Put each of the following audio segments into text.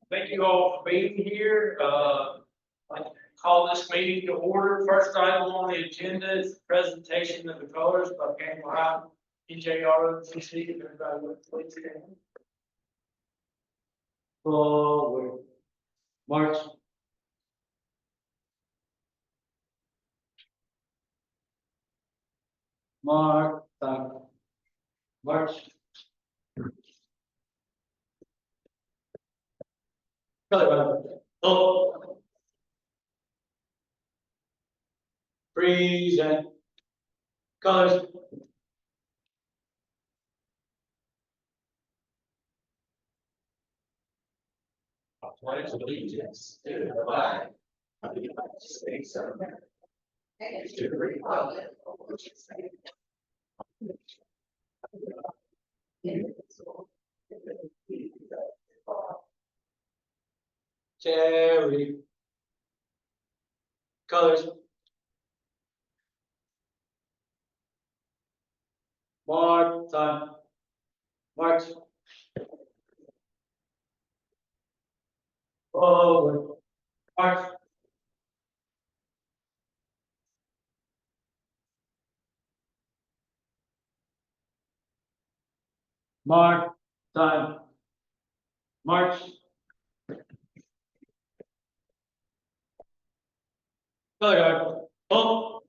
Thank you all for being here. I call this meeting to order. First item on the agenda is the presentation of the colors by Gainesville EJROTC. If everybody would please stand. Forward. March. Mark. March. Oh. Freeze and colors. Pledge allegiance to the flag of the United States of America and to the republic for which it stands. Cherry colors. Mark time. March. Forward. March. Mark time. March. Color guard. Oh.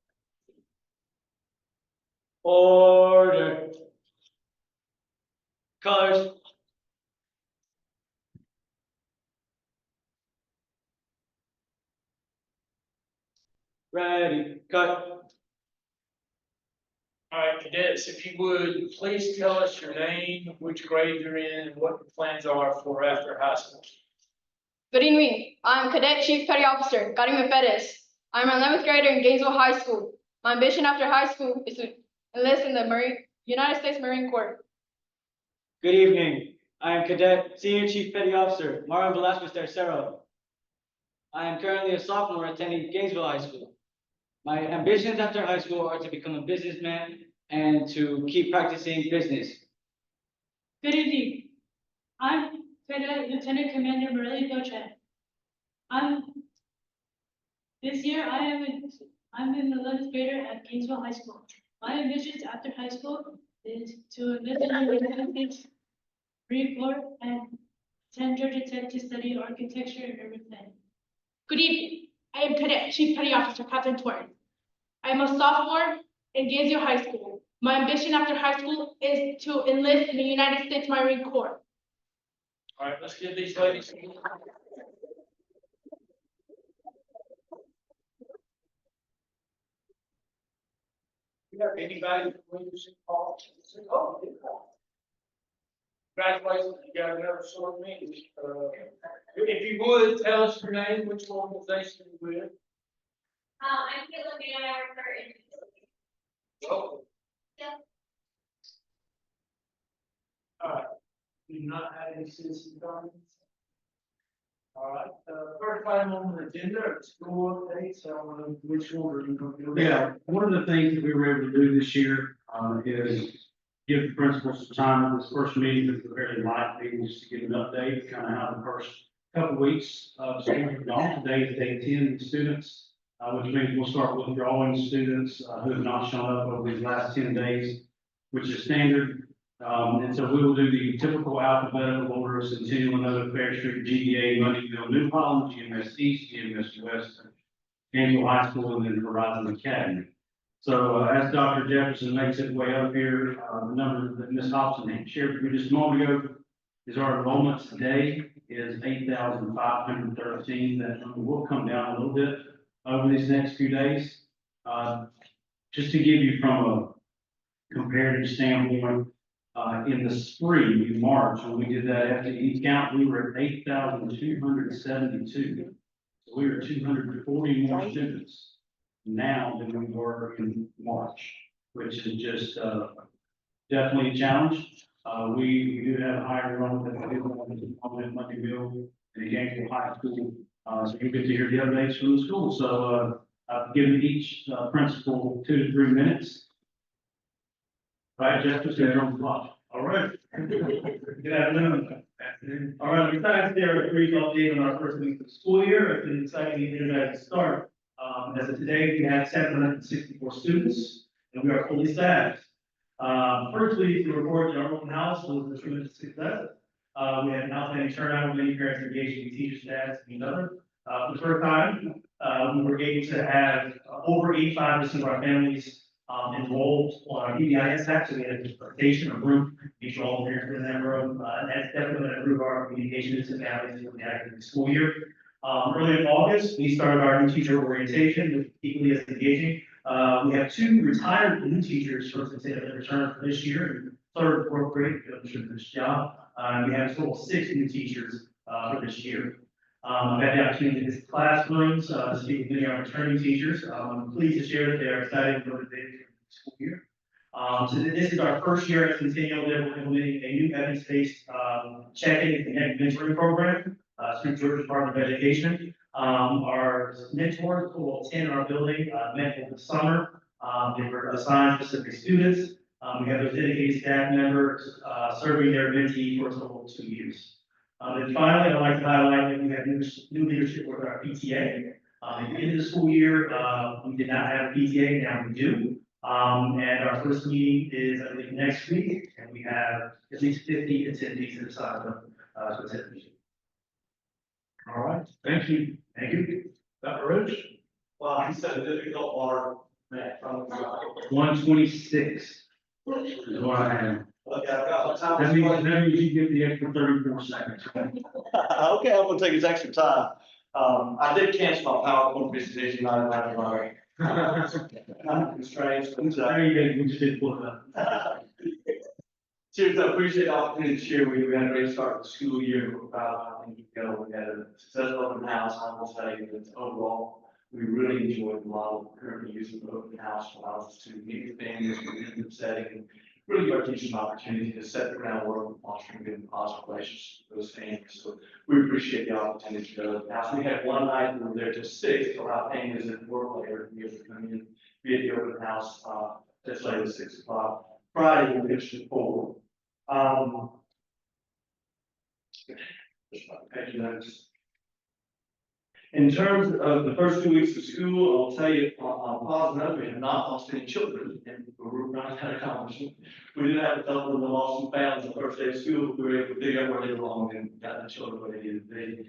Order. Colors. Ready, cut. All right, cadets, if you would, please tell us your name, which grade you're in, and what your plans are for after high school. Good evening. I'm Cadet Chief Petty Officer Karim Perez. I'm an 11th grader in Gainesville High School. My ambition after high school is to enlist in the United States Marine Corps. Good evening. I am Cadet Senior Chief Petty Officer Mario Velasquez Tercero. I am currently a sophomore attending Gainesville High School. My ambitions after high school are to become a businessman and to keep practicing business. Good evening. I'm Cadet Lieutenant Commander Morelli Gochan. This year I'm an 11th grader at Gainesville High School. My ambitions after high school is to enlist in the United States Marine Corps and attend Georgia Tech to study architecture and urban planning. Good evening. I am Cadet Chief Petty Officer Catherine Torres. I am a sophomore in Gainesville High School. My ambition after high school is to enlist in the United States Marine Corps. All right, let's give these ladies. You have anybody from leadership call? Oh, congratulations, you got another short meeting. If you would, tell us your name, which organization you're with. I'm Caitlin May. I work for Oh. Yeah. All right, do not have any citizen comments? All right, first item on the agenda, school updates, so which one are you going to do? Yeah, one of the things that we were able to do this year is give the principals some time at this first meeting, it's a very light meeting, just to give an update, kind of how the first couple of weeks of school have gone. Today is day 10 students, which means we'll start withdrawing students who have not shown up over these last 10 days, which is standard. And so we will do the typical alphabetical order, Centennial, Another, Fair Street, GDA, Moneyville, New Holland, GMS East, GMS West, Gainesville High School, and then Horizon Academy. So as Dr. Jefferson makes his way up here, the number that Ms. Hobson shared with me just a moment ago is our enrollment today is 8,513. That number will come down a little bit over these next few days. Just to give you from a comparative standpoint, in the spring, in March, when we did that FTE count, we were at 8,272. So we were 240 more students now than we were in March, which is just definitely a challenge. We do have higher enrollment than we did in Moneyville and Gainesville High School. So you get to hear the updates from the school. So I've given each principal 2 to 3 minutes. Right, Jeff, just on the clock. All right. Good afternoon. All right, we're excited to share a brief update on our first week of the school year. It's an exciting year to start. As of today, we have 764 students, and we are fully staffed. Firstly, to report that our open house was a tremendous success. We had an outstanding turnout with many parents engaging teachers, staff, and each other. For the first time, we were able to have over 85% of our families enrolled on our PBIS app, so we had a rotation of group, each all parents in that room, and that's definitely going to improve our communications to families in the academic school year. Early in August, we started our new teacher orientation, which is equally as engaging. We have 2 retired new teachers for return for this year, in 3rd and 4th grade, doing this job. We have a total of 6 new teachers for this year. I've had the opportunity to visit classrooms, to speak with many of our returning teachers. I'm pleased to share that they are excited for the school year. So this is our first year at Centennial that we're implementing a new evidence-based check-in and mentoring program through Georgia Department of Education. Our mentors, total of 10 in our building, met over the summer. They were assigned specific students. We have those dedicated staff members serving their mentee for a total of 2 years. And finally, I'd like to highlight that we have new leadership with our PTA. At the end of the school year, we did not have a PTA, now we do. And our first meeting is, I believe, next week, and we have at least 50 attendees that signed up to attend the meeting. All right, thank you. Thank you. Dr. Roach? Well, he said a difficult part, man, from. 126 is what I have. Okay, I've got my time. That means you get the extra 34 seconds. Okay, I'm gonna take his extra time. I did cancel my PowerPoint presentation, not in my. I'm constrained. There you go, we just did pull it up. Cheers, I appreciate the opportunity to share with you. We had a great start to the school year. About, I think, we had a successful open house. I will say that overall, we really enjoyed the model currently using the open house allows us to meet with families in a group setting and really give our teachers an opportunity to set the groundwork and fostering good and positive relationships with those families. So we appreciate the opportunity to go. Now, we had one night we were there till 6 to allow families that work later to be able to come in via the open house just later at 6 o'clock. Friday, we finished at 4. Page notes. In terms of the first 2 weeks of school, I'll tell you on positive note, we have not lost any children, and we're not had accomplishment. We did have a couple of them lost some families the first day of school, but we were able to figure out where they belong and got the children where they needed to be.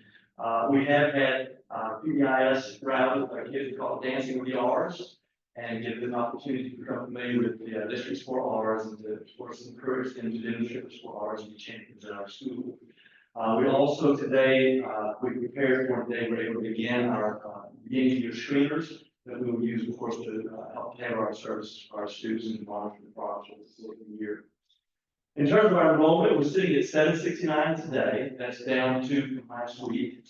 We have had PBIS rally with our kids called Dancing with the R's, and give them an opportunity to become familiar with the district's 4 R's and to, of course, encourage them to demonstrate the 4 R's and be champions in our school. We also today, we prepared for today, we're able to begin our beginning year screeners that we will use, of course, to help tailor our services for our students and monitor the progress of the year. In terms of our enrollment, we're sitting at 769 today. That's down 2 from last week.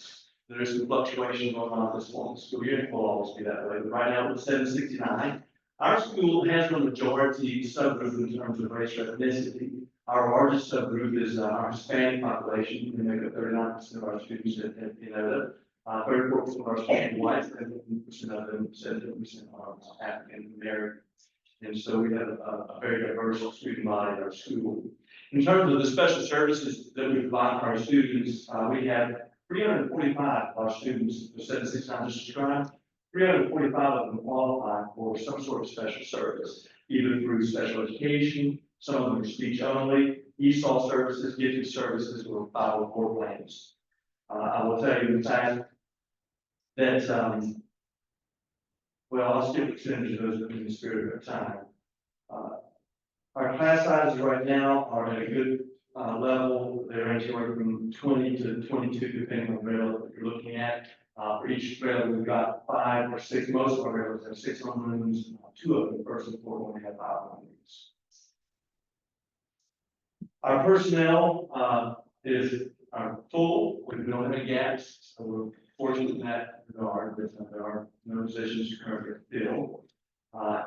There is some fluctuation going on this one school year, and it will always be that way. But right now, we're 769. Our school has a majority subgroup in terms of race or ethnicity. Our largest subgroup is our Hispanic population. We make up 39% of our students at Pinota. 34% of our students are white, 17% of them, 17% are African American. And so we have a very diverse student body at our school. In terms of the special services that we provide for our students, we have 345 of our students, the 769 just described, 345 of them qualify for some sort of special service, either through special education, some of them are speech only, ESOL services, gifted services, or 504 plans. I will tell you in fact that, well, I'll skip a percentage of those in the spirit of time. Our class sizes right now are at a good level. They're anywhere from 20 to 22, depending on the rail that you're looking at. For each rail, we've got 5 or 6. Most of our rails have 6 homerooms. 2 of them, first and fourth, only have 5 homerooms. Our personnel is full. We don't have any gaps, so we're fortunate in that regard. There are no positions currently filled.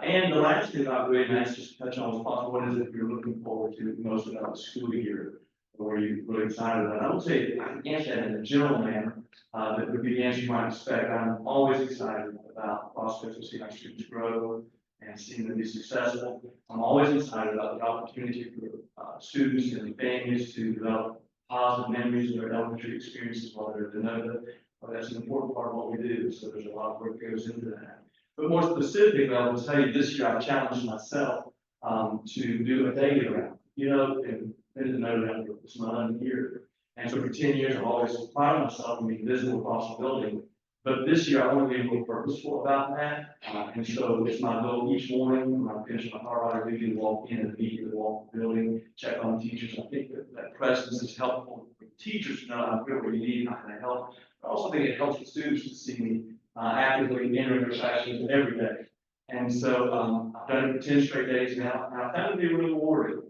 And the last thing I'll go ahead and just touch on is what is it you're looking forward to most about the school year, or you're really excited about? I would say I can answer that in a general manner. That would be the answer you might expect. I'm always excited about prospects of seeing our students grow and seeing them be successful. I'm always excited about the opportunity for students and families to develop positive memories of their elementary experiences while they're de novo. Well, that's an important part of what we do, so there's a lot of work that goes into that. But more specifically, I will tell you this year, I challenged myself to do a daily round. You know, and been to know that for this month year. And so for 10 years, I've always prided myself on being visible across the building. But this year, I want to be a little purposeful about that. And so it's my goal each morning when I finish my car ride, we can walk in and immediately walk the building, check on teachers. I think that presence is helpful for teachers to know I'm here what you need, how can I help. I also think it helps the students to see me actively entering their sessions every day. And so I've done it for 10 straight days now, and I found it to be really rewarding.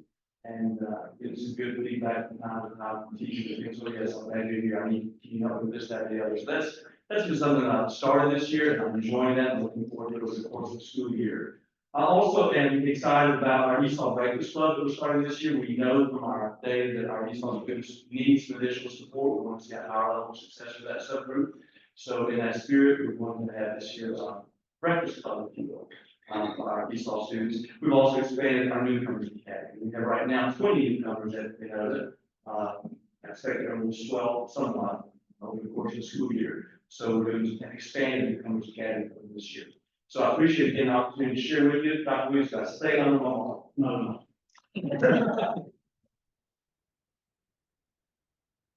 And it's some good feedback from time to time from teachers. And so yes, I'm glad you're here. I need, can you help with this, that, and the other. So that's been something that I've started this year, and I'm enjoying that and looking forward to it over the course of the school year. I also am excited about our ESOL Breakfast Club that we're starting this year. We know from our data that our ESOL students need some additional support. We want to see a higher level of success for that subgroup. So in that spirit, we're going to have this year's breakfast club, if you will, for our ESOL students. We've also expanded our newcomers academy. We have right now 20 newcomers that they know that I expect there will swell somewhat over the course of the school year. So we're going to expand the newcomers academy for this year. So I appreciate the opportunity to share with you. Dr. Williams, I stay on the wall. No.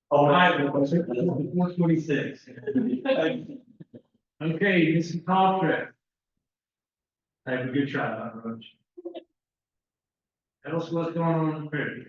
All right, 426. Okay, Mrs. Coulter. Have a good try, Dr. Roach. Tell us what's going on in the prairie.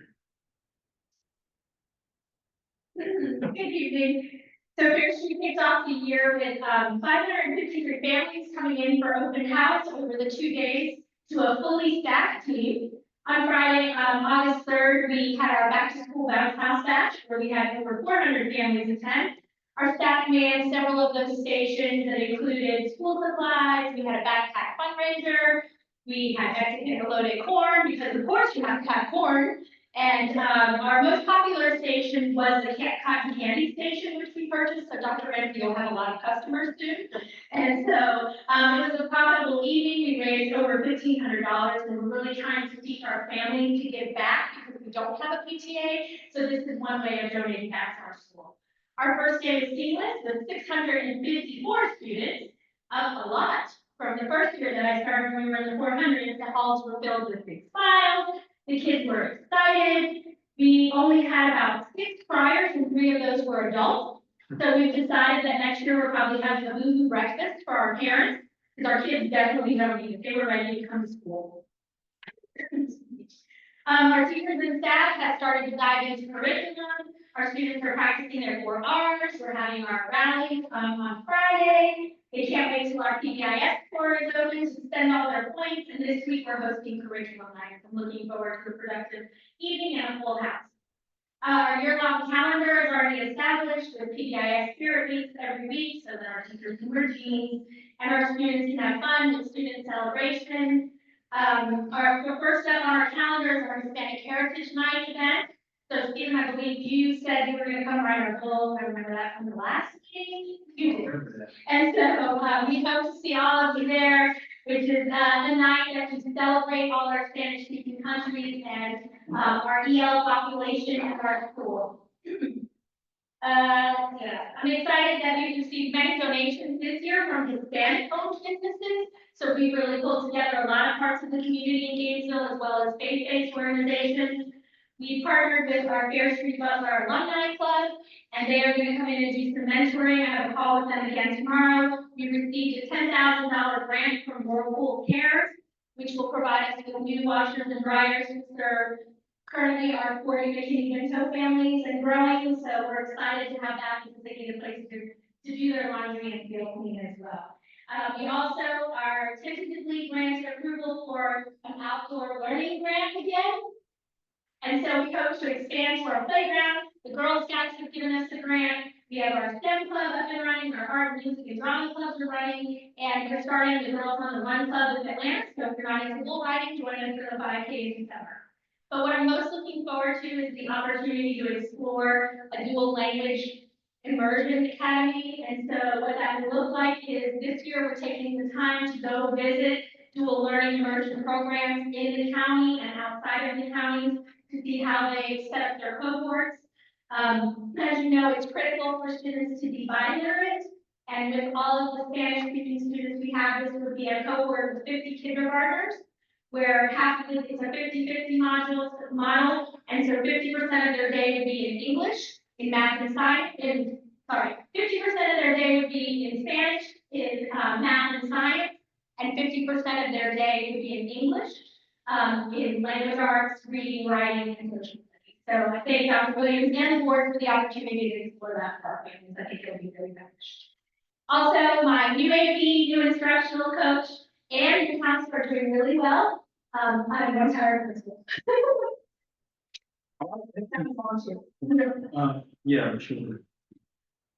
Good evening. So Fair Street kicked off the year with 553 families coming in for open house over the 2 days to a fully staffed team. On Friday, August 3rd, we had our back to school bounce house bash where we had over 400 families attend. Our staff manned several of those stations that included school supplies. We had a backpack fundraiser. We had Mexican loaded corn because of course you have to have corn. And our most popular station was the cotton candy station, which we purchased. So Dr. Ramsey will have a lot of customers soon. And so it was a profitable evening. We raised over $1,500, and we're really trying to teach our families to give back because we don't have a PTA. So this is one way of donating back to our school. Our first day was seamless with 654 students, up a lot from the first year that I started when we were in the 400s. The halls were filled with big smiles. The kids were excited. We only had about 6 criers, and 3 of those were adults. So we've decided that next year we're probably having a boo-boo breakfast for our parents, because our kids definitely don't need it. They were ready to come to school. Our teachers and staff have started to dive into curriculum. Our students are practicing their 4 Rs. We're having our rally on Friday. They can't wait till our PBIS score is open to spend all their points. And this week we're hosting curriculum nights. I'm looking forward to a productive evening and a full house. Our year-long calendar is already established with PBIS spirit weeks every week so that our teachers can wear jeans and our students can have fun with student celebration. Our first up on our calendar is our Hispanic Heritage Night event. So Stephen, I believe you said you were going to come right our goal. I remember that from the last meeting. You did. And so we hope to see all of you there, which is the night that we celebrate all our Spanish-speaking countries and our EL population at our school. I'm excited that we've received many donations this year from Hispanic-owned businesses. So we really pulled together a lot of parts of the community in Gainesville as well as faith-based organizations. We partnered with our Fair Street Butler Alumni Club, and they are going to come in and do some mentoring. I have a call with them again tomorrow. We received a $10,000 grant from Whirlpool Cares, which will provide us with new washers and dryers to serve currently our 40 McKinney-Pinto families and growing. So we're excited to have that because they need a place to do their laundry and feel clean as well. We also are tentatively granted approval for an outdoor learning grant again. And so we hope to expand to our playground. The Girl Scouts have given us a grant. We have our STEM club up and running, our art, music, and drama clubs are running, and we're starting the Girls on the Run Club in Atlanta. So if you're not into bull riding, join us for the 5K in December. But what I'm most looking forward to is the opportunity to explore a dual language immersion academy. And so what that will look like is this year we're taking the time to go visit dual learning immersion programs in the county and outside of the county to see how they set up their cohorts. As you know, it's critical for students to be biliterate. And with all of the Spanish-speaking students we have, this would be a cohort of 50 kindergartners, where half of it is a 50-50 model, and so 50% of their day would be in English, in math and science, 50% of their day would be in Spanish, in math and science, and 50% of their day would be in English, in language arts, reading, writing, and social studies. So I thank Dr. Williams and the board for the opportunity to explore that program, because I think it'll be very beneficial. Also, my new AP, new instructional coach, and the counselor are doing really well. I'm retired from school. Yeah, sure.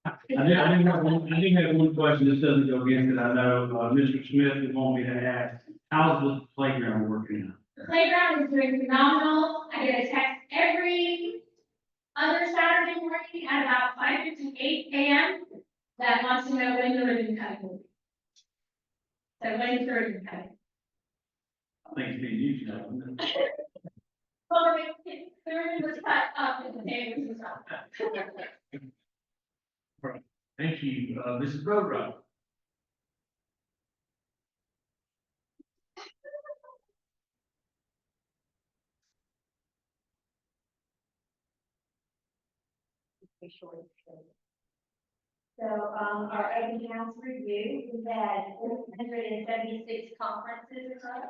I did have one question, this doesn't go against it, I know, Mr. Smith would want me to ask, how's the playground working out? The playground is doing phenomenal. I get a text every other Saturday morning at about 5:58 a.m. that wants to know when the ribbon cutting will be. So when is the ribbon cutting? I think it's being used now. Isn't it? Well, the ribbon was cut up in the day was up. Thank you, Mrs. Roadrunner. So, our open house review, we had 176 conferences occur.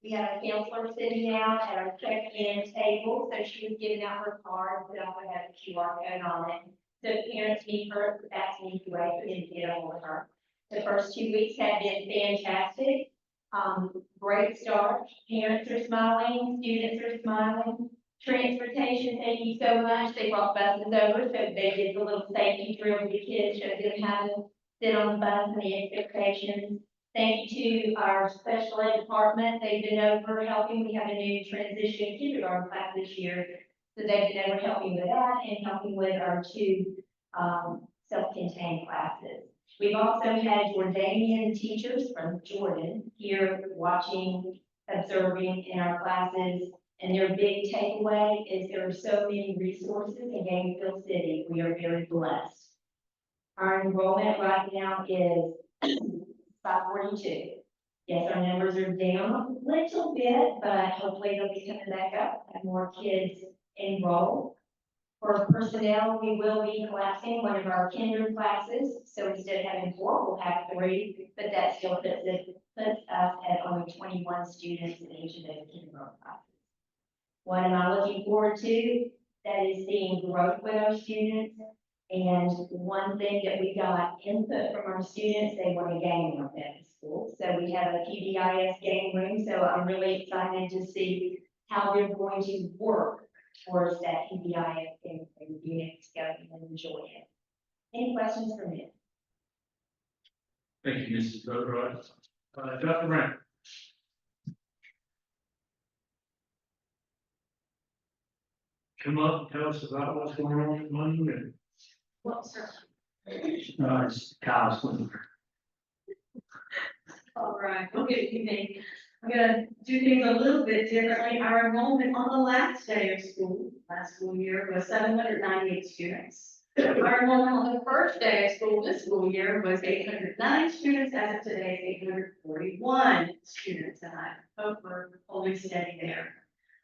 We had a counselor sitting out at our check-in table, so she was giving out her card, but also had a QR code on it. So if parents need her, that's an easy way for them to get a hold of her. The first 2 weeks have been fantastic. Great start. Parents are smiling, students are smiling. Transportation, thank you so much. They brought buses over, so they did the little safety drill with the kids, showed them how to sit on the bus and the expectations. Thank you to our special ed department. They've been over helping. We have a new transition kindergarten class this year. So they've been over helping with that and helping with our 2 self-contained classes. We've also had Jordanian teachers from Jordan here watching, observing in our classes. And their big takeaway is there are so many resources in Gainesville City. We are very blessed. Our enrollment right now is 542. Yes, our numbers are down a little bit, but hopefully they'll be coming back up and more kids enroll. For personnel, we will be collapsing one of our kinder classes. So instead of having 4, we'll have 3, but that still puts us at only 21 students in each of those kindergarten classes. What am I looking forward to? That is seeing growth with our students. And one thing that we got input from our students, they want a game room at the school. So we have a PBIS game room. So I'm really excited to see how they're going to work towards that PBIS game room, being able to go and enjoy it. Any questions for me? Thank you, Mrs. Roadrunner. Dr. Brown. Come up, and tell us about what's going on with money and. Well, sir. It's Kyle's one. All right, good evening. I'm gonna do things a little bit differently. Our enrollment on the last day of school, last school year, was 798 students. Our enrollment on the first day of school this school year was 809 students. As of today, 841 students, and I hope we're holding steady there.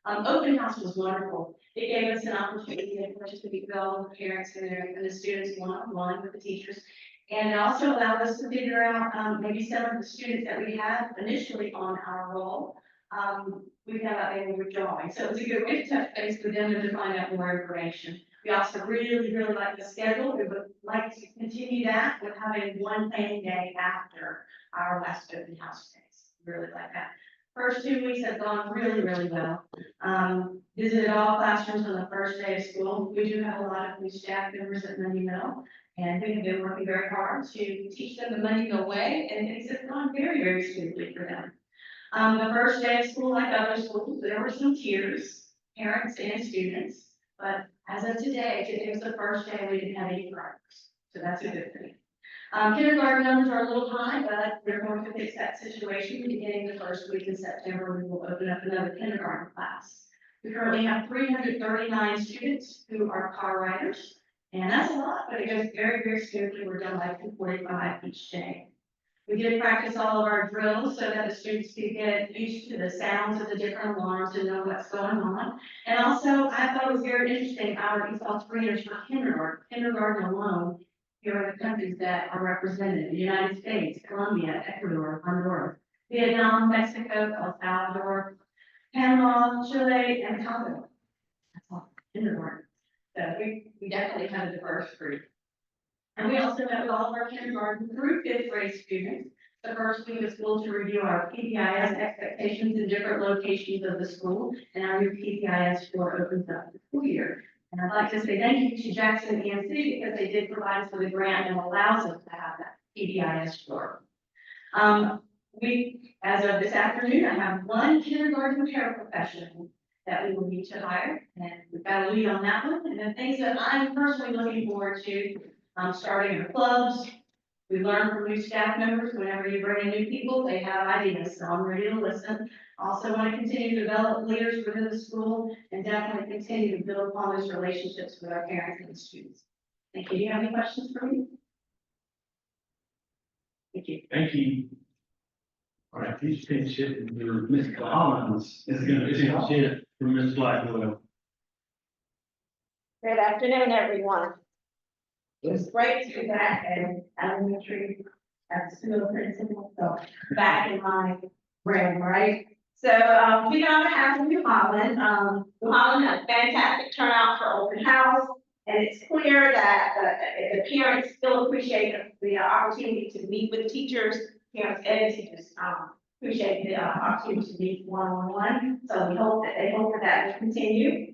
Open house was wonderful. It gave us an opportunity for us to be with the parents and the students one-on-one with the teachers. And it also allowed us to figure out maybe some of the students that we had initially on our roll. We found out they were withdrawing. So it was a good way to touch base with them and to find out more information. We also really like the schedule. We would like to continue that with having one planning day after our last open house days. Really like that. First 2 weeks have gone really well. Visited all classrooms on the first day of school. We do have a lot of new staff members at Money Mill, and we have been working very hard to teach them the Money Mill way, and things have gone very smoothly for them. The first day of school, like other schools, there were some tears, parents and students, but as of today was the first day we didn't have any cryers, so that's a good thing. Kindergarten numbers are a little high, but we're going to fix that situation beginning the first week in September. We will open up another kindergarten class. We currently have 339 students who are car riders, and that's a lot, but it goes very, very smoothly. We're done by 2:45 each day. We did practice all of our drills so that the students could get used to the sounds of the different alarms and know what's going on. And also, I thought it was very interesting, our ESOL trainers for kindergarten alone, here are the countries that are represented: the United States, Colombia, Ecuador, Honduras, Vietnam, Mexico, El Salvador, Panama, Chile, and Congo. That's all, kindergarten. So we definitely have a diverse group. And we also met with all of our kindergarten through fifth grade students the first week of school to review our PBIS expectations in different locations of the school, and our new PBIS score opens up the school year. And I'd like to say thank you to Jackson EMC because they did provide us with a grant and allows us to have that PBIS score. As of this afternoon, I have one kindergarten paraprofessional that we will need to hire, and we've got a lead on that one. And the things that I'm personally looking forward to, starting our clubs. We learn from new staff members. Whenever you bring in new people, they have ideas, so I'm ready to listen. Also want to continue to develop leaders within the school and definitely continue to build upon those relationships with our parents and the students. Thank you. Do you have any questions for me? Thank you. Thank you. All right, these things shit, Mr. Collins is gonna take shit from Ms. Blackwell. Good afternoon, everyone. It was great to be back at elementary at the school principal, so back in my realm, right? So, we on behalf of New Holland, New Holland had a fantastic turnout for open house. And it's clear that the parents still appreciate the opportunity to meet with teachers, parents and teachers, appreciate the opportunity to meet one-on-one. So they hope that will continue.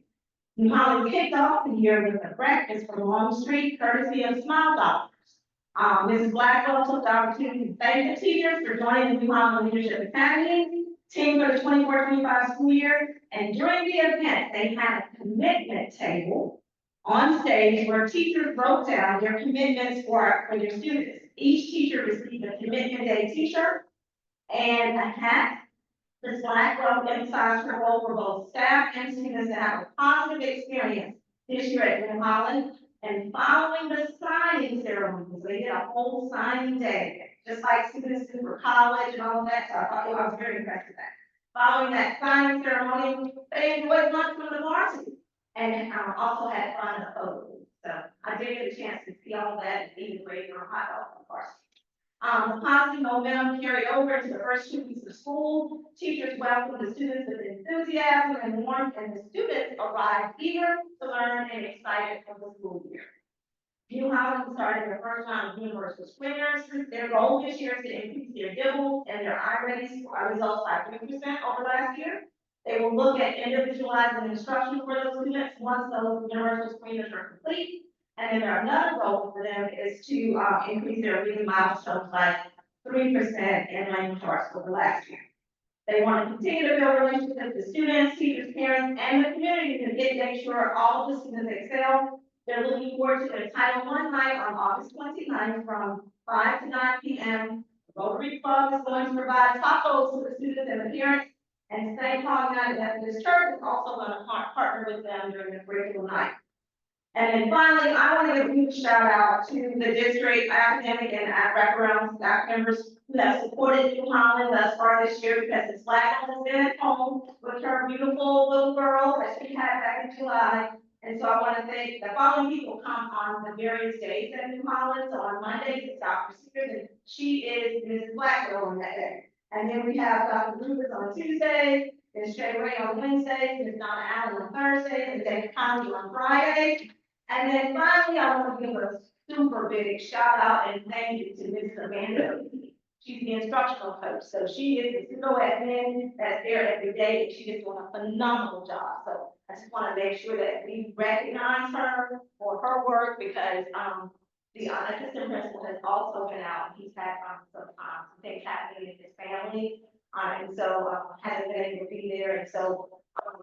New Holland kicked off the year with a breakfast from Long Street, courtesy of Smile Doctors. Mrs. Blackwell took the opportunity to thank the teachers for joining the New Holland Leadership Academy team for the 24-25 school year. And during the event, they had a commitment table on stage where teachers wrote down their commitments for their students. Each teacher received a commitment day t-shirt and a hat. Ms. Blackwell emphasized her role for both staff and students to have a positive experience this year at New Holland. And following the signing ceremonies, they did a whole signing day, just like students do for college and all of that. So I was very impressed with that. Following that signing ceremony, they enjoyed lunch from the varsity and also had fun at the photo. So I did get a chance to see all of that and eat a great hot dog from the varsity. The positive momentum carried over into the first 2 weeks of school. Teachers welcomed the students with enthusiasm and warmth, and the students arrived eager to learn and excited for the school year. New Holland started their first round of universal screeners. Their goal this year is to increase their DIBEL and their iReady results by 3% over last year. They will look at individualizing instruction for those students once those universal screeners are complete. And then another goal for them is to increase their reading milestones by 3% in language arts over last year. They want to continue to build relationships with the students, teachers, parents, and the community to make sure all of the students excel. They're looking forward to a Title I night on August 29th from 5 to 9 p.m. The Rotary Club is going to provide tacos to the students and the parents. And St. Paul United Methodist Church is also going to partner with them during the curriculum night. And then finally, I want to give a huge shout out to the district academic and wraparound staff members who have supported New Holland thus far this year because Ms. Blackwell has been at home with her beautiful little girl that she had back in July. And so I want to thank the following people come on the various days at New Holland. So on Mondays, it's Dr. Sears, and she is Ms. Blackwell on that day. And then we have Dr. Rubens on Tuesday, Ms. Shay Ray on Wednesday, Ms. Donna Allen on Thursday, and David Conley on Friday. And then finally, I want to give a super big shout out and thank you to Ms. Amanda. She's the instructional coach. So she is the pseudo admin that's there every day, and she is doing a phenomenal job. So I just want to make sure that we recognize her for her work because the assistant principal has also been out. He's had some things happening in his family. And so hasn't been able to be there. And so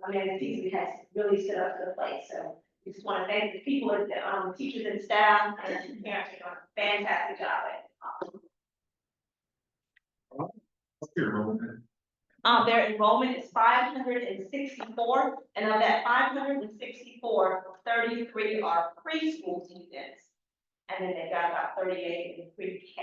Amanda Teasley has really stood up to the plate. So we just want to thank the people, the teachers and staff, and the parents are doing a fantastic job at it. Their enrollment is 564, and of that 564, 33 are preschool students. And then they've got about 38 in pre-K.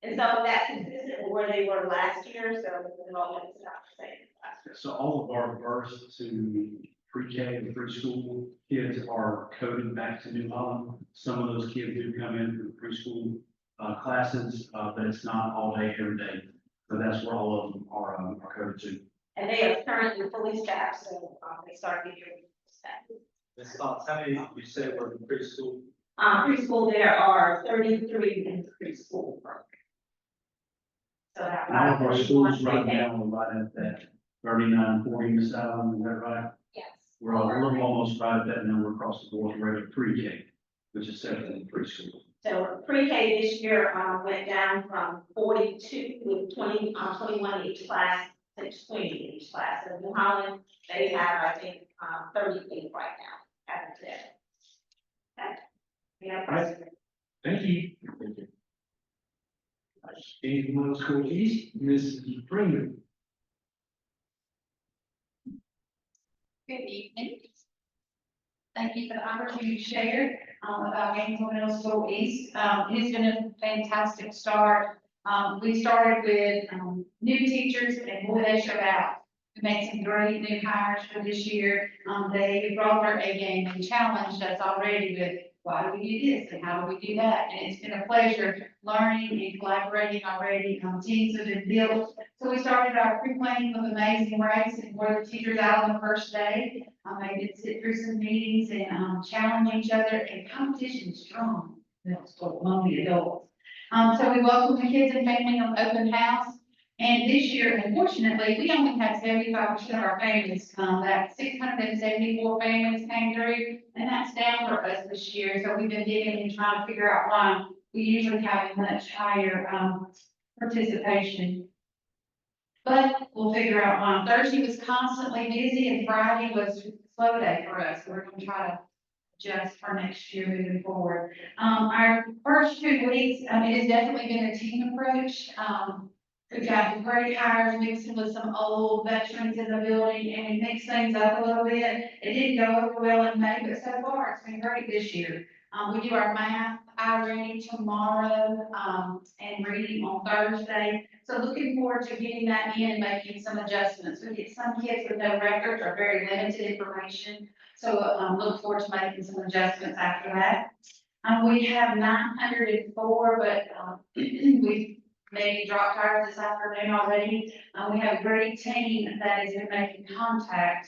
And so that's consistent with where they were last year, so the enrollment is not the same as last year. So all of our births to pre-K and preschool kids are coded back to New Holland. Some of those kids do come in for preschool classes, but it's not all day, every day. So that's where all of them are coded to. And they are currently fully staffed, so they start the year with staff. Ms. Fox, how many you said were in preschool? Preschool, there are 33 in preschool program. So that. And all of our schools right now are right at that 39, 40, Ms. Allen, is that right? Yes. We're almost right at that number across the board, we're at pre-K, which is separate than preschool. So pre-K this year, went down from 42 with 21 in each class to 20 in each class. So New Holland, they have, I think, 38 right now, as of today. Okay. Yeah. Right. Thank you. Anyone else go east, Mrs. Freeman? Good evening. Thank you for the opportunity to share about Gainesville Middle School East. It's been a fantastic start. We started with new teachers, and boy, they showed out. We made some great new hires for this year. They brought their A game and challenged us already with why do we do this and how do we do that? And it's been a pleasure learning and collaborating already. Teams have been built. So we started our pre-planning with Amazing Race, and where the teachers out on the first day. They did sit through some meetings and challenge each other, and competition is strong. Middle school among the adults. So we welcome the kids and family on open house. And this year, unfortunately, we only had 75% of our families come. That 674 families came through, and that's down for us this year. So we've been digging and trying to figure out why. We usually have a much higher participation. But we'll figure out why. Thursday was constantly busy, and Friday was a slow day for us. We're going to try to adjust for next year moving forward. Our first 2 weeks, it has definitely been a team approach. We've got great hires mixing with some old veterans in the building, and we mix things up a little bit. It didn't go over well in May, but so far it's been great this year. We do our math, reading tomorrow, and reading on Thursday. So looking forward to getting that in and making some adjustments. We get some kids with no records or very limited information. So look forward to making some adjustments after that. We have 904, but we've maybe dropped ours this afternoon already. We have a great team that has been making contact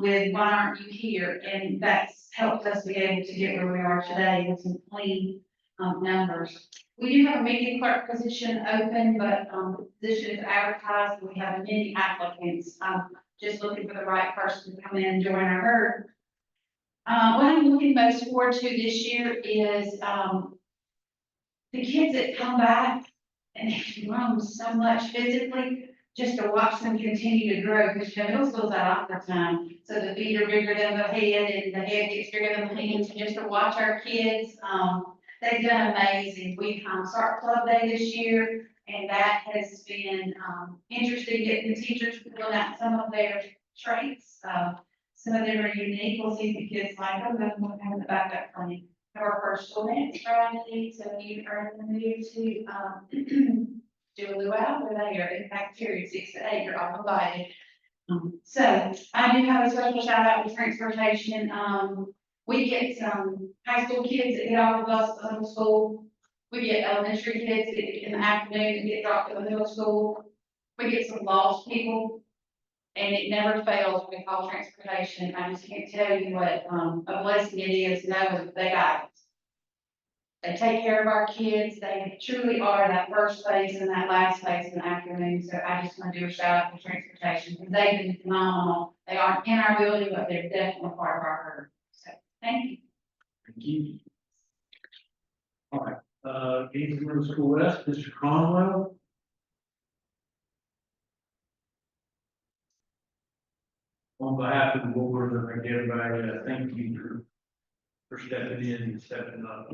with Why Aren't You Here? And that's helped us be able to get where we are today with some clean numbers. We do have a media clerk position open, but the position is advertised, and we have many applicants. Just looking for the right person to come in and join our herd. What I'm looking most forward to this year is the kids that come back and they've grown so much physically, just to watch them continue to grow, because middle school's at opera time. So the feet are bigger than the head, and the head gets bigger than the hands, and just to watch our kids, they've done amazing. We start club day this year, and that has been interesting, getting the teachers to pull out some of their traits. Some of them are unique. We'll see if the kids like them, then we'll have the backup plan. Our first school dance Friday, so you are in the mood to do a luau where they are in fact period 6 to 8, you're all invited. So I do have a special shout out to transportation. We get some high school kids that get off the bus at the middle school. We get elementary kids that in the afternoon that get dropped at the middle school. We get some lost people. And it never fails when we call transportation. I just can't tell you what a blessing it is knowing they got it. They take care of our kids. They truly are that first phase and that last phase in the afternoon. So I just want to do a shout out to transportation because they've been phenomenal. They aren't in our building, but they're definitely part of our herd. So thank you. Thank you. All right, Gainesville Middle School West, Mr. Conwell. On behalf of the board, I give everybody a thank you for stepping in and stepping up.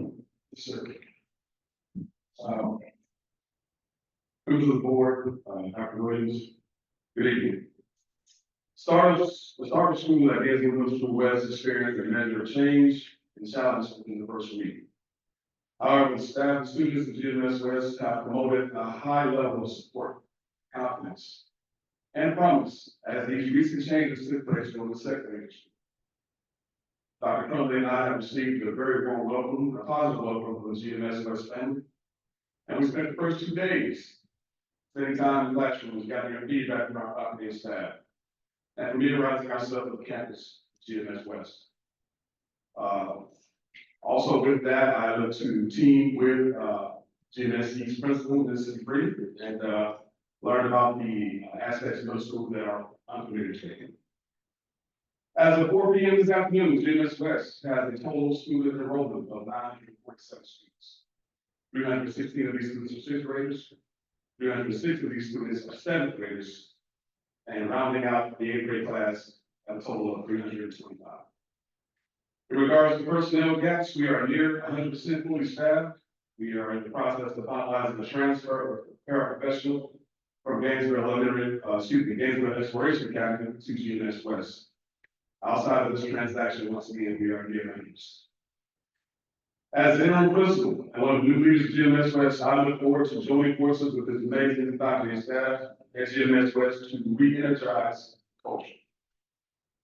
So, Members of the board, Dr. Williams, good evening. The start of school at Gainesville Middle School West experienced a measure of change and challenges within the first week. However, the staff and students at GMS West have promoted a high level of support, confidence, and promise as these recent changes took place over the second week. Dr. Crumley and I have received a very warm welcome, a positive welcome from the GMS West family. And we spent the first 2 days spending time in classrooms, gathering feedback from our faculty and staff, and familiarizing ourselves with the campus, GMS West. Also with that, I look to team with GMS East principal, Mrs. Bree, and learn about the aspects of the school that are unfamiliar to me. As of 4 p.m. this afternoon, GMS West has a total student enrollment of 947 students. 316 of these students are 6th graders, 306 of these students are 7th graders, and rounding out the 8th grade class at a total of 325. In regards to personnel gaps, we are near 100% fully staffed. We are in the process of finalizing the transfer of paraprofessional from Gainesville Exploration Academy to GMS West. Outside of this transaction, once again, we are near 100%. As the interim principal and one of the new leaders of GMS West, I look forward to joining forces with this amazing faculty and staff at GMS West to re-energize culture.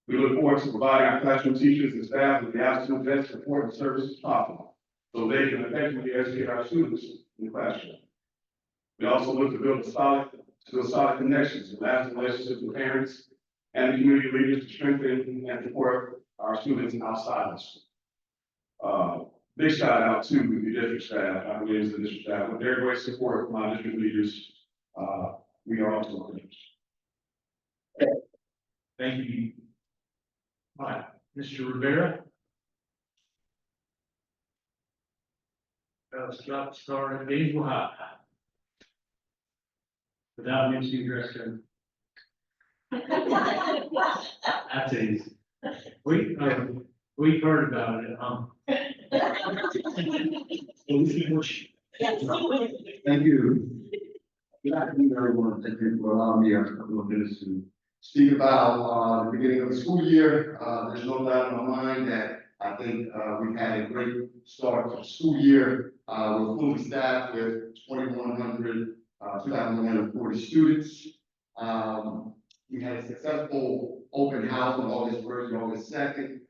We look forward to providing our classroom teachers and staff with the absolute best support and services possible, so they can effectively educate our students in the classroom. We also look to build solid connections and lasting relationships with parents and the community leaders to strengthen and support our students outside of school. Big shout out to the district staff, Dr. Williams and the district staff, with their great support from our district leaders. We are also encouraged. Thank you. All right, Mr. Rivera. Let's start at Gainesville High. Without mentioning dress code. That's easy. We've heard about it, Thank you. Good afternoon, everyone. Thank you for allowing me a couple of minutes to speak about the beginning of the school year. There's no doubt in my mind that I think we've had a great start to the school year. We're fully staffed with 2,140 students. We had a successful open house on August 1st and August 2nd.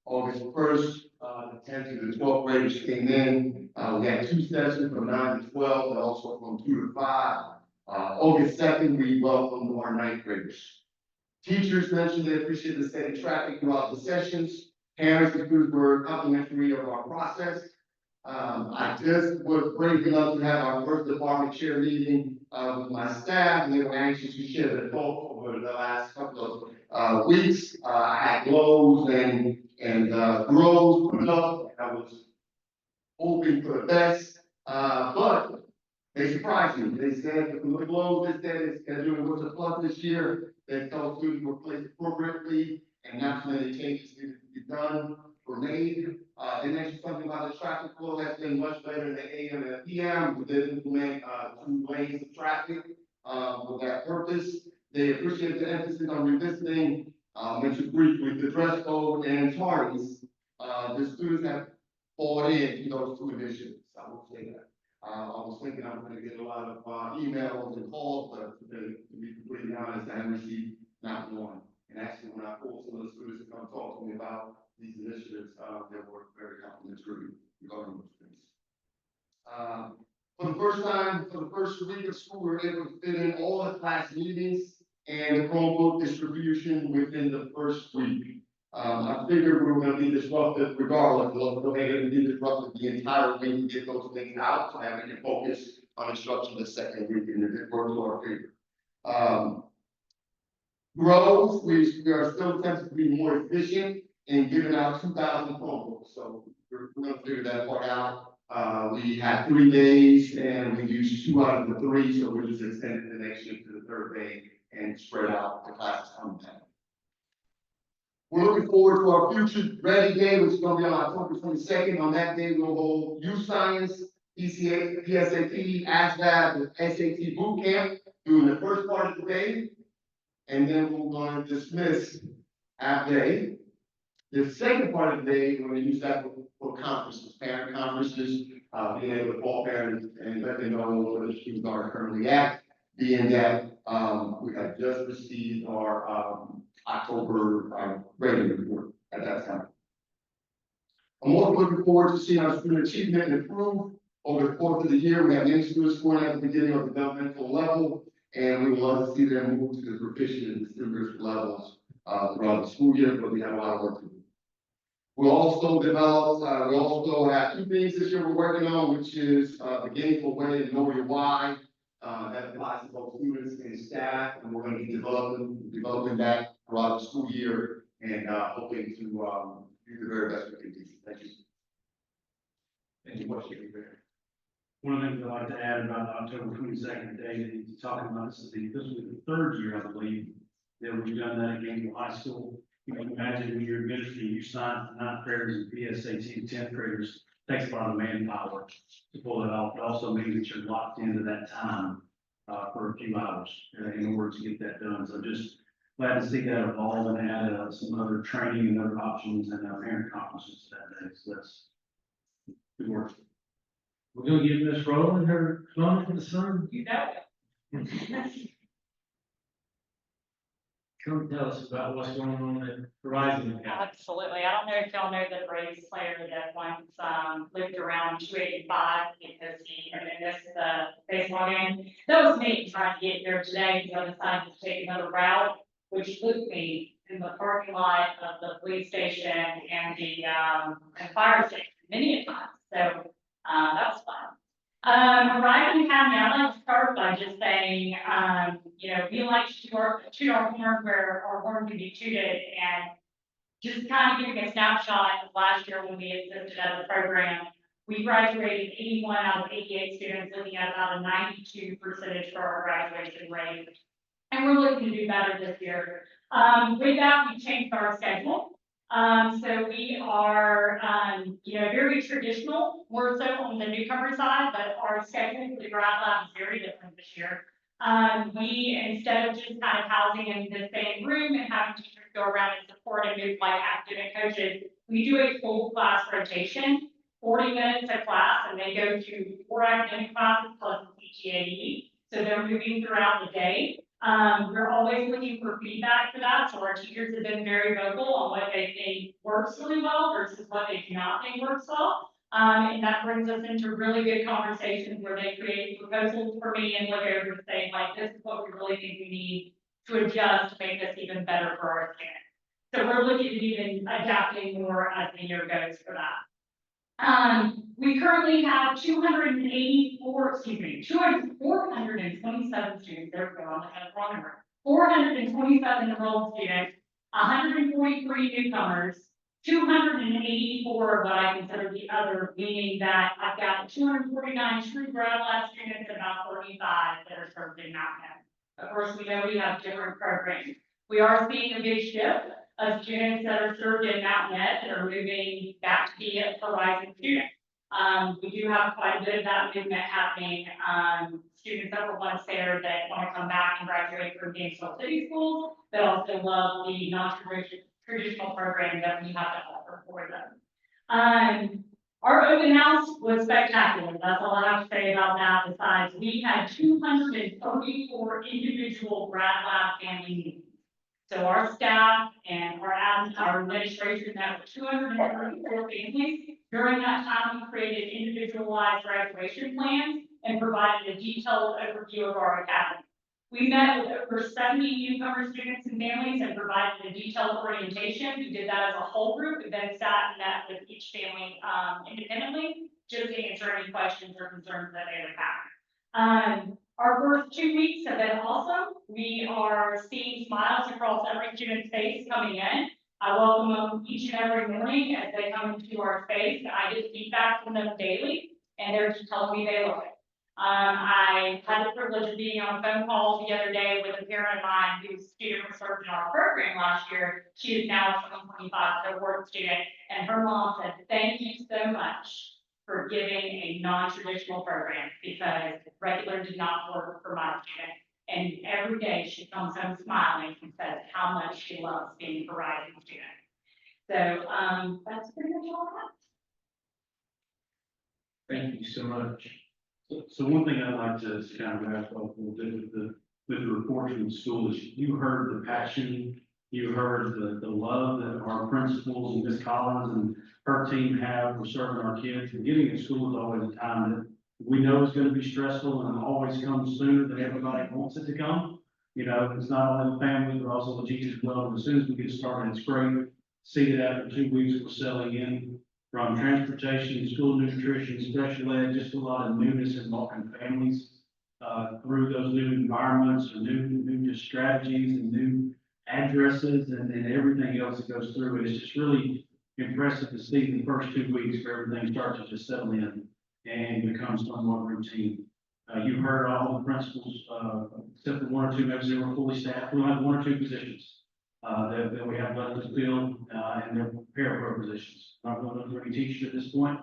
August 1st, the 10th to the 12th graders came in. We had 2 sessions from 9 to 12 and also from 2 to 5. August 2nd, we welcomed our 9th graders. Teachers mentioned they appreciate the steady traffic throughout the sessions. Parents and students were complimentary of our process. I just was brave enough to have our first department chair meeting with my staff, and they were anxious to share their thoughts over the last couple of weeks. I had glows and grows put up, and I was hoping for the best, but they surprised me. They said, if we look glows, they said it's doing what's a plus this year. They felt students were placed appropriately, and not many changes needed to be done or made. They mentioned something about the traffic flow has been much better in the AM and PM. We did implement 2 lanes of traffic for that purpose. They appreciate the emphasis on revisiting, mentioned briefly, the dress code and tardies. The students have bought into those 2 initiatives. I will say that. I was thinking I'm going to get a lot of emails and calls, but to be completely honest, I haven't received not one. And actually, when I pulled some of the students to come talk to me about these initiatives, they were very complimentary regarding those things. For the first time, for the first week of school, we were able to fit in all the class meetings and the Chromebook distribution within the first week. I figured we were going to be disruptive regardless. We'll go ahead and be disruptive the entire week and get those things out so that we can focus on instruction the second week, and it worked to our favor. Growth, we are still attempting to be more efficient in giving out 2,000 Chromebooks. So we're going to figure that part out. We had 3 days and we used 2 out of the 3, so we're just extending the next shift to the 3rd day and spread out the classes coming down. We're looking forward to our Future Ready Day, which is going to be on October 22nd. On that day, we'll hold youth science, PSAT, ASVAB, SAT boot camp during the first part of the day. And then we're going to dismiss half day. The second part of the day, we're going to use that for conferences, parent conferences, being able to call parents and let them know where the students are currently at, being that, we have just received our, October, rating report at that time. I'm also looking forward to seeing our student achievement improve over the course of the year. We have many students scoring at the beginning of the developmental level, and we would love to see them move to the proficient and distinguished levels, throughout the school year, but we have a lot of work to do. We also have two things this year we're working on, which is the Gainesville Way and Know Your Why. That applies to both students and staff, and we're going to be developing that throughout the school year, and hoping to do the very best we can do. Thank you. Any questions? One of the things I'd like to add about the October 22nd day that he's talking about, this will be the third year, I believe, that we've done that at Gainesville High School. You can imagine when you're administering new science, ninth graders and PSAT, 10th graders, takes a lot of manpower to pull it off. It also means that you're locked into that time for a few hours in order to get that done. So just glad to see that evolve and add some other training and other options and parent conferences that day. So that's good work. We're gonna give Miss Rowland her moment in the sun. You know. Come tell us about what's going on at Horizon. Absolutely. I don't know if y'all know the Braves player that once lived around 285 because he missed the baseball game. That was me trying to get here today because I decided to take another route, which took me in the parking lot of the police station and the and fire station many a time. So that was fun. Horizon County, I'd like to start by just saying, we like to toot our horn where our horn can be tooted, and just kind of giving a snapshot of last year when we existed as a program. We graduated 81 out of 88 students, looking at about a 92% for our graduation rate. And we're looking to do better this year. With that, we changed our schedule. So we are, very traditional, more so on the newcomer side, but our schedule for the grad lab is very different this year. We, instead of just kind of housing in the same room and having teachers go around and support and move like academic coaches, we do a full class rotation, 40 minutes a class, and they go to 4 academic classes plus the CTAE. So they're moving throughout the day. We're always looking for feedback for that, so our teachers have been very vocal on what they think works really well versus what they do not think works well. And that brings us into really good conversations where they create proposals for me and look over and say, like, this is what we really think we need to adjust to make this even better for our students. So we're looking at even adapting more as the year goes for that. We currently have 427 students, there we go, I'm looking at the wrong number. 427 enrolled students, 143 newcomers, 284 of what I consider the other, meaning that I've got 249 true grad lab students and about 35 that are served in Mountain. Of course, we know we have different programs. We are seeing a big shift of students that are served in Mountain Ed that are moving back to be a Horizon student. We do have quite a bit of that movement happening. Students that were once there that want to come back and graduate from Gainesville City Schools, that also love the non-traditional program that we have to offer for them. Our open house was spectacular. That's all I have to say about that. Besides, we had 234 individual grad lab family meetings. So our staff and our administration met with 234 families. During that time, we created individualized graduation plans and provided a detailed overview of our academy. We met with over 70 newcomer students and families and provided a detailed orientation. We did that as a whole group, and then sat and met with each family independently, just to answer any questions or concerns that they would have. Our first 2 weeks have been awesome. We are seeing smiles across every student's face coming in. I welcome them each and every morning as they come into our space. I get feedback from them daily, and they're just telling me they love it. I had the privilege of being on a phone call the other day with a parent of mine whose student was served in our program last year. She is now a 2025 cohort student, and her mom said, "Thank you so much for giving a non-traditional program because regular did not work for my student. And every day she comes home smiling and says how much she loves being a Horizon student. So, that's pretty much all I have. Thank you so much. So one thing I'd like to kind of wrap up a little bit with the report from the school is you heard the passion, you heard the love that our principals and Ms. Collins and her team have for serving our kids. And getting to school is always a time that we know is going to be stressful and it always comes sooner than everybody wants it to come. You know, it's not only the family, but also the teachers as well. And as soon as we get started, it's great. See that after 2 weeks, we're settling in. From transportation, school nutrition, special ed, just a lot of newness involving families through those new environments or new just strategies and new addresses and everything else that goes through it. It's just really impressive to see the first 2 weeks where everything starts to just settle in and becomes somewhat routine. You heard all the principals, except for 1 or 2, maybe they were fully staffed. We only have 1 or 2 positions that we have left to fill, and they're parapro positions. Not going to any teachers at this point.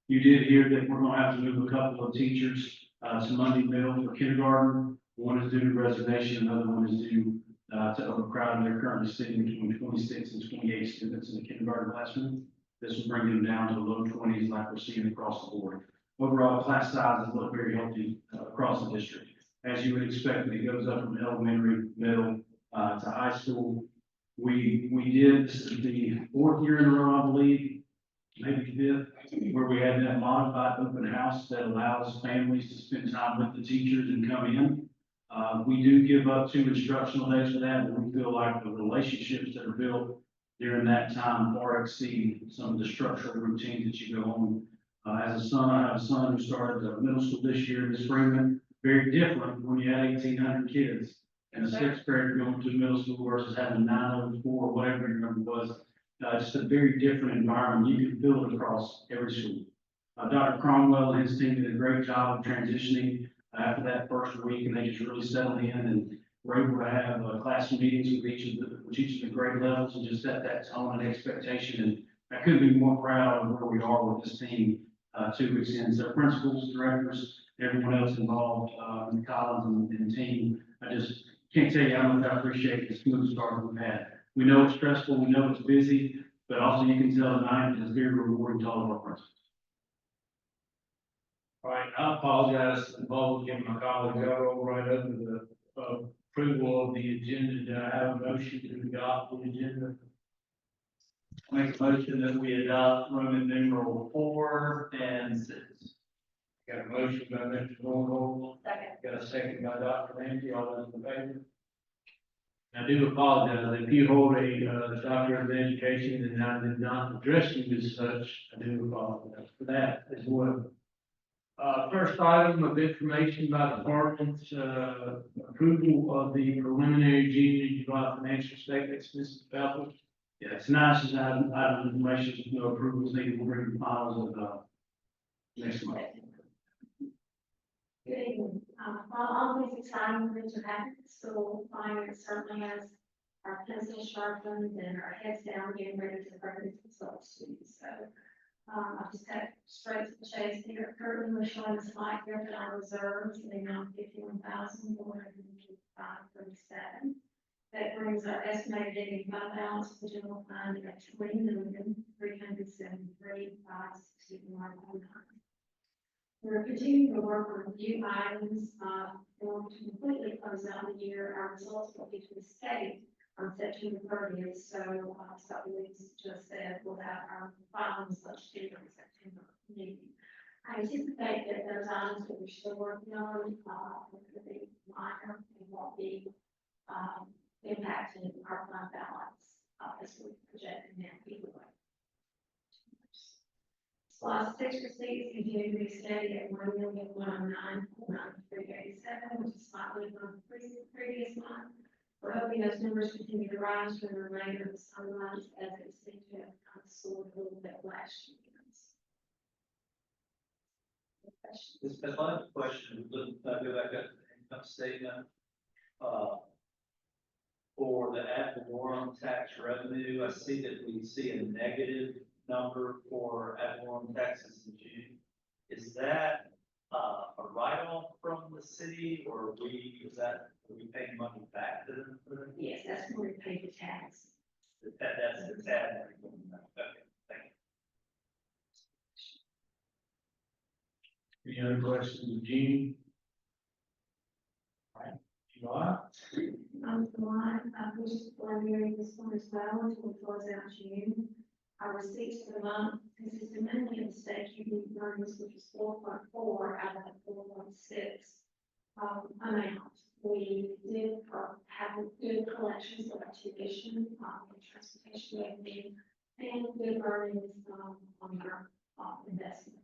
You did hear that we're going to have to move a couple of teachers to Monday middle for kindergarten. One is due to resignation, another one is due to overcrowding. They're currently sitting between 26 and 28 students in the kindergarten classroom. This will bring them down to the low 20s like we're seeing across the board. Overall, class sizes look very healthy across the district. As you would expect, it goes up from elementary, middle to high school. We did, this is the 4th year in a row, I believe, maybe 5th, where we had that modified open house that allows families to spend time with the teachers and come in. We do give up 2 instructional days for that, but we feel like the relationships that are built during that time far exceed some of the structural routines that you go on. As a son, I have a son who started middle school this year, Ms. Freeman, very different when you had 1,800 kids and a 6th grader going to middle school versus having 904, whatever your number was. Just a very different environment. You can feel it across every school. Dr. Cromwell and his team did a great job of transitioning after that first week, and they just really settled in and were able to have class meetings with each of the grade levels and just set that tone and expectation. And I couldn't be more proud of where we are with this team 2 weeks in. So principals, directors, everyone else involved, in Collins and team, I just can't tell you how much I appreciate the smooth start we've had. We know it's stressful, we know it's busy, but also you can tell tonight it's very rewarding to all of our principals. All right, I apologize for both giving my colleagues, I rolled right over the approval of the agenda. Do I have a motion to adopt the agenda? Make a motion that we adopt Roman numeral 4 and 6. Got a motion by Mr. Thornhill, Second. got a second by Dr. Ramsey, all those in favor? I do apologize, if you hold a doctorate of education and I did not address you as such, I do apologize for that as well. First item of information by department, approval of the preliminary June, July financial statements, Mrs. Bellwood. Yeah, it's nice as item of information, no approvals needed. We'll bring the files of next month. Good evening. While always exciting things are happening at school, fire certainly has our pencils sharpened and our heads down, getting ready to bring the results to you. So, I just got straight to the chase here. Currently, we're showing a slight drift in our reserves, the amount of 51,455.37. That brings our estimated ending fund balance for the general fund at 20,373,561.09. We're continuing to work on a few items, in order to completely close out the year. Our results will be to the state on September 30th. So, Scott Williams just said we'll have our final results due in September meeting. I anticipate that those items that we're still working on, will be minor and won't be, impacting our fund balance, as we project now anyway. Slide 6 receipts continue to be steady at 1,109,993.87, which is slightly above the previous month. We're hoping those numbers continue to rise for the remainder of the summer months as they seem to have kind of soared a little bit last year. This is my question, go back up to the income statement. For the ad valorem tax revenue, I see that we see a negative number for ad valorem taxes in June. is that, a write-off from the city, or are we paying money back to them for that? Yes, that's where we pay the tax. That's the tab. Okay, thank you. Any other questions, Gene? All right, you are? I'm just wondering this one as well, as we close out June. Our receipts for the month consistently in state union earnings, which is 4.4 out of the 4.6 amount. We did have good collections of our tuition, and transportation revenue, and good earnings on our investments.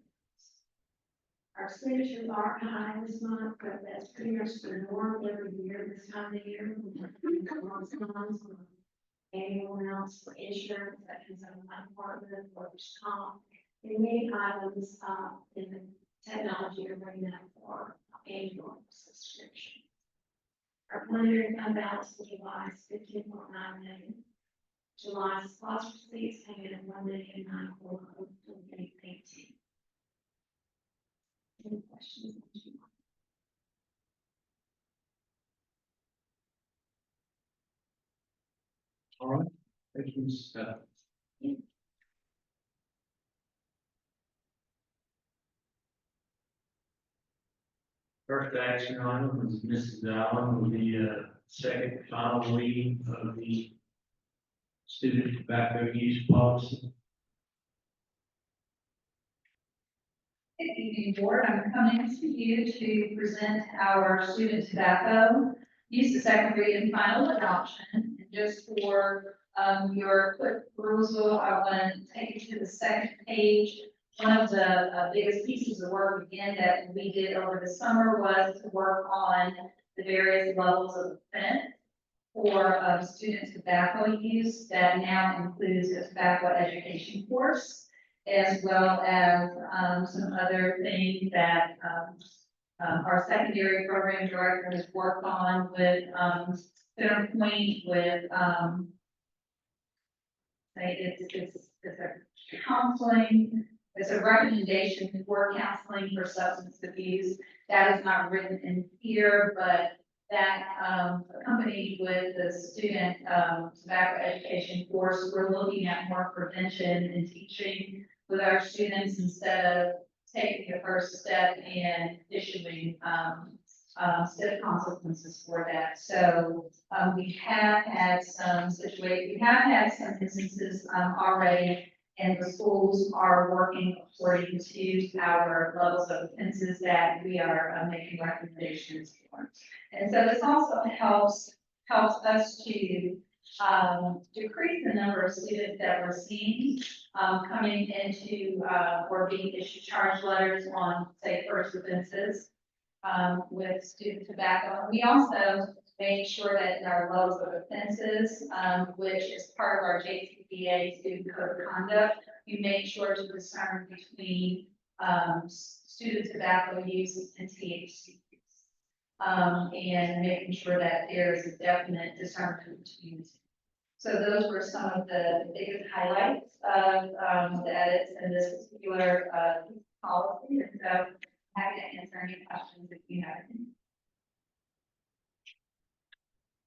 Our expenditures are high this month, but that's pretty much the norm every year this time of year. Annual amounts for insurance, that comes out of my department, workers' comp, and many items in the technology arena for annual subscription. Our preliminary fund balance for July is 15.9 million. July lost receipts came in at 1,948,18. Any questions? All right, thank you, Mrs. Scott. First action item is Mrs. Allen with the second final reading of the student tobacco use policy. Good evening, board. I'm coming to you to present our student tobacco use the second read and final adoption. And just for your quick perusal, I want to take you to the second page. One of the biggest pieces of work, again, that we did over the summer was to work on the various levels of offense for student tobacco use. That now includes a tobacco education course, as well as some other things that our secondary program director has worked on with Centerpoint, with it's a counseling. It's a recommendation for counseling for substance abuse. That is not written in here, but that accompanied with the student tobacco education course, we're looking at more prevention and teaching with our students instead of taking the first step and issuing stiff consequences for that. So we have had some situations, we have had some instances already, and the schools are working according to our levels of offenses that we are making recommendations for. And so this also helps us to decrease the number of students that we're seeing coming into or being issued charge letters on, say, first offenses with student tobacco. We also make sure that in our levels of offenses, which is part of our JCBA student code of conduct, we make sure to discern between student tobacco use and THC use, and making sure that there is a definite discernment between the two. So those were some of the biggest highlights of the edits in this particular policy. And so happy to answer any questions if you have any.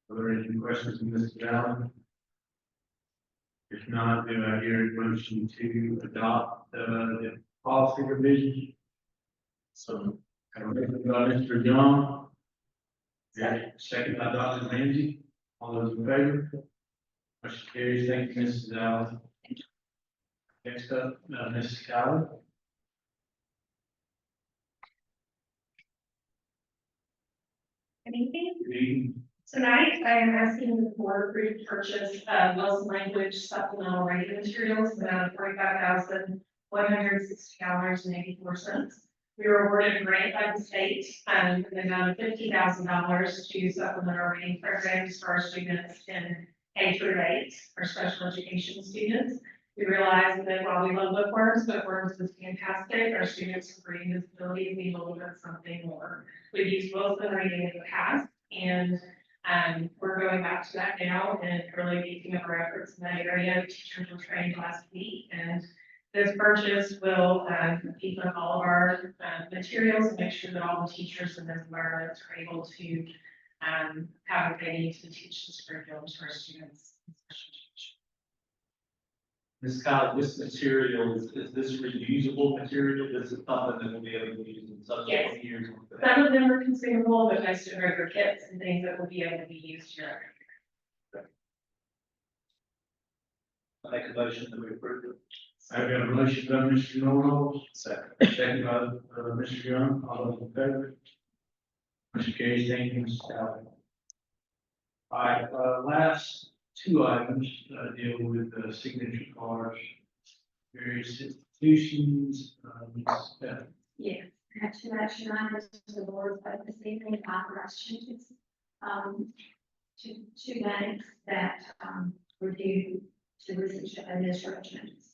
Are there any questions from Mrs. Allen? If not, do I hear a motion to adopt the policy revision? So, I have a motion by Mr. Young. Yeah, second by Dr. Ramsey. All those in favor? Motion carries. Thank you, Mrs. Allen. Next up, Mrs. Coward. Good evening. Good evening. Tonight, I am asking the board approve purchase of Wilson language supplemental writing materials, about $45,160.84. We were awarded a grant by the state, for the amount of $50,000 to supplement our writing programs for our students in K through 8, our special education students. We realized that while we love bookworms is fantastic, our students with reading disabilities need a little bit something more. We've used Wilson reading in the past, and we're going back to that now and really beefing up our efforts in that area. Teachers were trained last week, and This purchase will, keep up all of our, materials and make sure that all the teachers in this environment are able to, have what they need to teach this curriculum to our students. Ms. Scott, this material, is this reusable material? This is something that we'll be able to use in subsequent years? Some of them are consumable, but most of them are kits and things that will be able to be used year. I make a motion that we approve it. I've got a motion by Mr. Norwell, second by, Mr. Young, all those in favor? Motion carries, thank you, Mr. Stalvey. All right, last two items, deal with the signature cards, various institutions, Yes, I have two action items to the board, but this evening authorized changes. Two banks that, were due to receive administrative changes.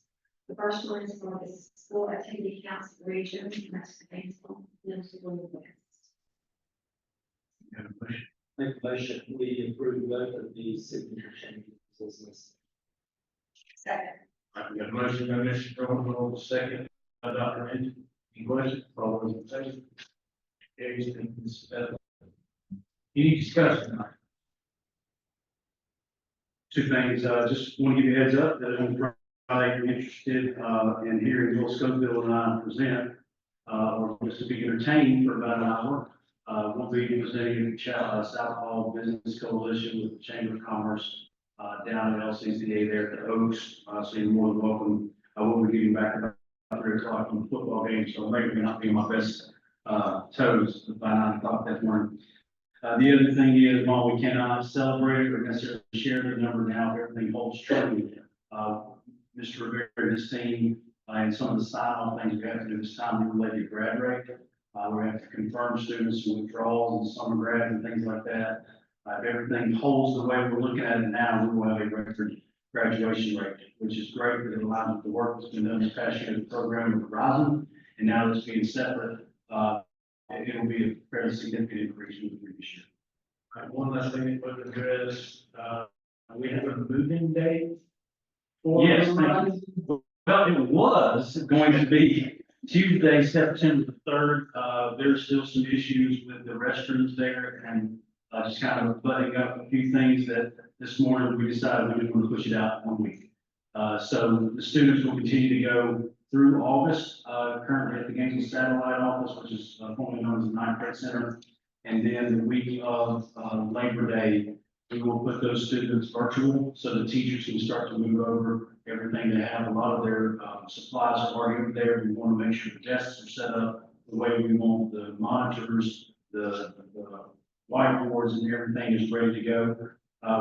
The first one is for the school activity counts region, and that's the Gainesville Middle School West. Make a motion, we approve both of these signature changes. as listed. Second. I've got a motion by Mr. Norwell, second by Dr. Rankin. Any questions? All those in favor? Carries, thank you, Mr. Bell. Any discussion? Two things, just want to give you a heads up that if you're interested, in hearing Will Scoville and I present, or just to be entertained for about an hour, we'll be presenting the South Hall Business Coalition with the Chamber of Commerce, down at LCCA there at the Oaks, so you're more than welcome. I will be getting back about 3 o'clock from the football game, so maybe not be my best, toes by 9 o'clock that morning. The other thing is, while we cannot celebrate or necessarily share the number now, everything holds true. Mr. Rivera and his team, and some of the sign-off things we have to do this time related to grad rate. We have to confirm students and withdrawals and summer grad and things like that. If everything holds the way we're looking at it now, we will have a record graduation rate, which is great because it allows us to work that's been done this past year in the program with Horizon, and now it's being separate. It'll be a fairly significant increase from the previous year. All right, one last thing to address, we have a move-in date. Yes, thank you. Well, it was going to be Tuesday, September the 3rd. There's still some issues with the restrooms there and just kind of butting up a few things that this morning we decided we didn't want to push it out 1 week. So the students will continue to go through August, currently at the Gainesville Satellite Office, which is formerly known as the Ninth Grade Center. And then the week of Labor Day, we will put those students virtual, so the teachers can start to move over everything they have. A lot of their supplies are already over there. We want to make sure the desks are set up the way we want, the monitors, the whiteboards and everything is ready to go.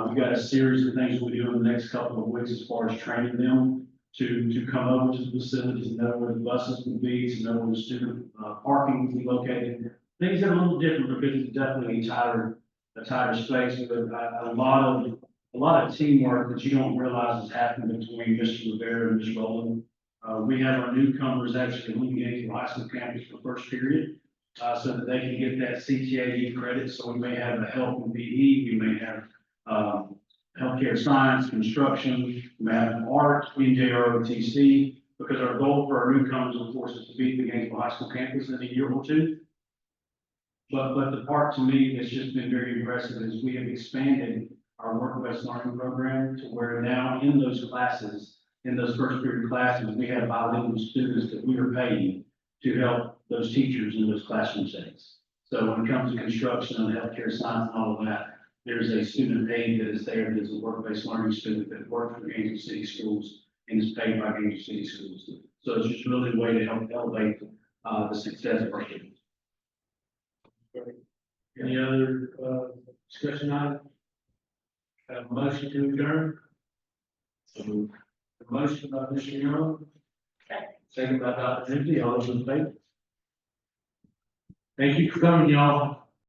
We've got a series of things we'll do in the next couple of weeks as far as training them to come over to the facilities and know where the buses will be, to know where the student parking will be located. Things are a little different because it's definitely a tighter space, but a lot of teamwork that you don't realize is happening between Mr. Rivera and Ms. Rowland. We have our newcomers actually illuminating the high school campus for first period, so that they can get that CTAE credit. So we may have a health and PE, we may have healthcare science, construction, we may have art, NJROTC, because our goal for our newcomers, of course, is to be the Gainesville High School campus in a year or two. But the part to me that's just been very impressive is we have expanded our work-based learning program to where now in those classes, in those first period classes, we have bilingual students that we are paying to help those teachers in those classroom settings. So when it comes to construction and healthcare science and all of that, there's a student aide that is there that is a work-based learning student that works for Gainesville City Schools and is paid by Gainesville City Schools. So it's just really a way to help elevate the success of our students. Any other discussion items? Have a motion to adjourn? So the motion by Mr. Young. Second by Dr. Lindsay, all those in favor? Thank you for coming, y'all.